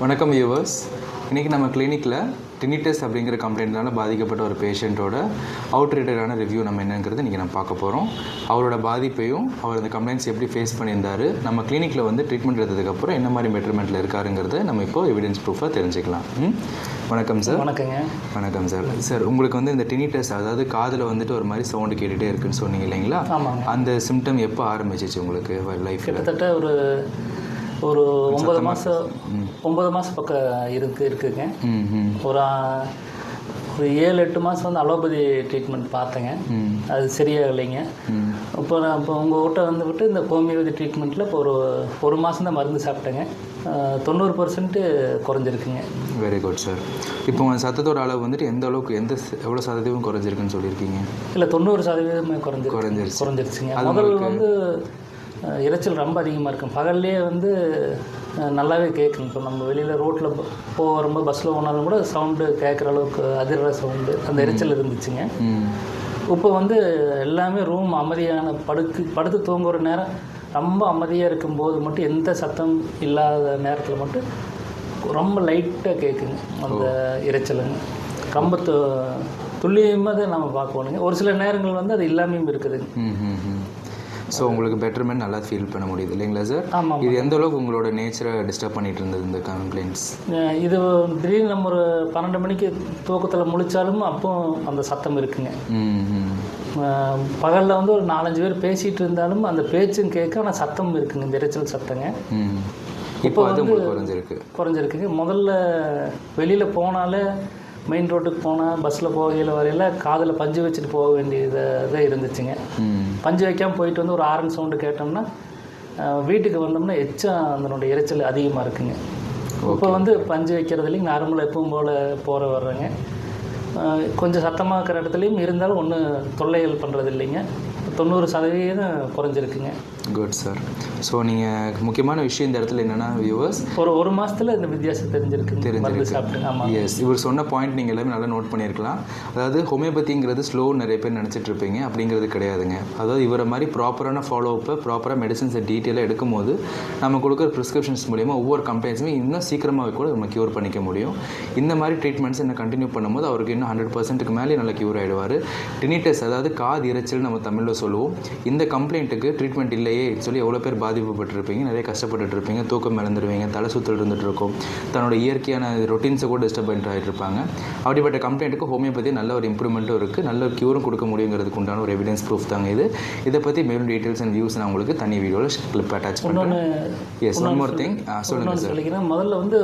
வணக்கம் வியூவர்ஸ். இன்றைக்கி நம்ம கிளினிக்கில் டினிட்டஸ் அப்படிங்கிற கம்ப்ளைண்ட்னால பாதிக்கப்பட்ட ஒரு பேஷண்ட்டோட அவுட்ரேட்டடான ரிவ்யூ நம்ம என்னங்கிறது இன்றைக்கி நம்ம பார்க்க போகிறோம். அவரோட பாதிப்பையும் அவர் அந்த கம்ப்ளைண்ட்ஸ் எப்படி ஃபேஸ் பண்ணியிருந்தார், நம்ம கிளினிக்கில் வந்து ட்ரீட்மெண்ட் எடுத்ததுக்கப்புறம் என்ன மாதிரி பெட்டர்மெண்ட்டில் இருக்காருங்கிறத நம்ம இப்போ எவிடன்ஸ் ப்ரூஃபாக தெரிஞ்சுக்கலாம். வணக்கம் சார். வணக்கங்க. வணக்கம் சார். சார், உங்களுக்கு வந்து இந்த டினிட்டஸ், அதாவது காதில் வந்துட்டு ஒரு மாதிரி சவுண்டு கேட்டுகிட்டே இருக்குன்னு சொன்னீங்க இல்லைங்களா? ஆமாங்க. அந்த சிம்டம் எப்போ ஆரம்பிச்சிச்சு உங்களுக்கு லைஃப்? கிட்டத்தட்ட ஒரு 9 மாதம் பக்கம் இருக்குங்க. ஒரு 7-8 மாதம் வந்து அலோபதி ட்ரீட்மெண்ட் பார்த்தேங்க. அது சரியாகலைங்க. இப்போ உங்கள்கிட்ட வந்துவிட்டு இந்த ஹோமியோபதி ட்ரீட்மெண்ட்டில் இப்போ ஒரு மாதம் தான் மருந்து சாப்பிட்டேங்க. 90% குறைஞ்சிருக்குங்க. Very good sir. இப்போ உங்கள் சத்தத்தோட அளவு வந்துட்டு எந்த அளவுக்கு எவ்வளோ சதவீதம் குறைஞ்சிருக்குன்னு சொல்லியிருக்கீங்க? இல்லை, 90% குறைஞ்சிருச்சுங்க. முதல்ல வந்து இரைச்சல் ரொம்ப அதிகமாக இருக்கும். பகல்லே வந்து நல்லாவே கேட்குங்க. இப்போ நம்ம வெளியில் ரோட்டில் வரும்போது பஸ்ஸில் போனாலும் கூட சவுண்டு கேட்குற அளவுக்கு அதிர்ற சவுண்டு, அந்த இரைச்சல் இருந்துச்சுங்க. இப்போ வந்து எல்லாமே ரூம் அமைதியான படுத்து தூங்குகிற நேரம் ரொம்ப அமைதியாக இருக்கும்போது மட்டும், எந்த சத்தம் இல்லாத நேரத்தில் மட்டும் ரொம்ப லைட்டாக கேட்குங்க அந்த இரைச்சலுங்க. ரொம்ப துல்லியமாக தான் நம்ம பார்க்கணுங்க. ஒரு சில நேரங்கள் வந்து அது இல்லாமையும் இருக்குதுங்க. ஸோ உங்களுக்கு பெட்டர்மெண்ட் நல்லா ஃபீல் பண்ண முடியுது இல்லைங்களா சார்? ஆமாம். இது எந்த அளவுக்கு உங்களோட நேச்சரை டிஸ்டர்ப் பண்ணிட்டு இருந்தது இந்த கம்ப்ளைண்ட்ஸ்? இது திடீர்னு நம்ம ஒரு 12 மணிக்கு தூக்கத்தில் முழிச்சாலும் அப்போ அந்த சத்தம் இருக்குங்க. பகலில் வந்து ஒரு 4-5 பேர் பேசிகிட்டு இருந்தாலும் அந்த பேச்சும் கேட்க, ஆனால் சத்தம் இருக்குங்க, இந்த இரைச்சல் சத்தங்க. இப்போ வந்து குறைஞ்சிருக்குங்க. முதல்ல வெளியில் போனாலே, மெயின் ரோட்டுக்கு போனால், பஸ்ஸில் போகையில் வரையில் காதில் பஞ்சு வச்சுட்டு போக வேண்டியதாக இருந்துச்சுங்க. பஞ்சு வைக்காமல் போயிட்டு வந்து ஒரு ஆரன் சவுண்டு கேட்டோம்னா, வீட்டுக்கு வந்தோம்னா அதனுடைய இரைச்சல் அதிகமாக இருக்குங்க. இப்போ வந்து பஞ்சு வைக்கிறது இல்லைங்க, நார்மலாக எப்பவும் போல் வர்றேங்க. கொஞ்சம் சத்தமாக இருக்கிற இடத்துலையும் இருந்தாலும் ஒன்றும் தொல்லைகள் பண்ணுறது இல்லைங்க. 90% குறைஞ்சிருக்குங்க. Good sir. ஸோ நீங்கள் முக்கியமான விஷயம் இந்த இடத்துல என்னென்னா வியூவர்ஸ், ஒரு மாதத்தில் இந்த வித்தியாசம் தெரிஞ்சிருக்கு சாப்பிட்டு. ஆமாம். எஸ், இவர் சொன்ன பாயிண்ட் நீங்கள் எல்லாமே நல்லா நோட் பண்ணியிருக்கலாம். அதாவது ஹோமியோபதிங்கிறது ஸ்லோ நிறைய பேர் நினச்சிட்டு இருப்பீங்க, அப்படிங்கிறது கிடையாதுங்க. அதாவது இவரை மாதிரி ப்ராப்பரான ஃபாலோஅப்பை, ப்ராப்பராக மெடிசன்ஸை டீட்டெயிலாக எடுக்கும்போது நம்ம கொடுக்குற ப்ரிஸ்கிரிப்ஷன்ஸ் மூலிமா ஒவ்வொரு கம்ப்ளைண்ட்ஸுமே இன்னும் சீக்கிரமாக கூட நம்ம க்யூர் பண்ணிக்க முடியும். இந்த மாதிரி ட்ரீட்மெண்ட்ஸ் என்ன கண்டினியூ பண்ணும்போது அவருக்கு இன்னும் 100%க்கு மேலே நல்லா க்யூர் ஆகிடுவார். டினிட்டஸ், அதாவது காது இரைச்சல் நம்ம தமிழில் சொல்லுவோம். இந்த கம்ப்ளைண்ட்டுக்கு ட்ரீட்மெண்ட் இல்லையே சொல்லி எவ்வளோ பேர் பாதிக்கப்பட்டிருப்பீங்க, நிறைய கஷ்டப்பட்டு இருப்பீங்க, தூக்கம் இழந்துருவீங்க, தலை சுற்றல் இருந்துகிட்டு இருக்கும், தன்னோட இயற்கையான ரொட்டீன்ஸை கூட டிஸ்டர்ப் ஆகிட்டு இருப்பாங்க. அப்படிப்பட்ட கம்ப்ளைண்ட்டுக்கு ஹோமியோபதி நல்ல ஒரு இம்ப்ரூவ்மெண்ட்டும் இருக்குது, நல்ல ஒரு க்யூரும் கொடுக்க முடியுங்கிறதுக்கு உண்டான ஒரு எவிடன்ஸ் ப்ரூஃப் தாங்க இது. இதை பற்றி மேலும் டீட்டெயில்ஸ் அண்ட் வியூஸ் நான் உங்களுக்கு தனி வீடியோவில் கிளிப் அட்டாச் பண்ணுறேன். எஸ், ஒன் மோர் திங் சொல்லுங்கள் சார். முதல்ல வந்து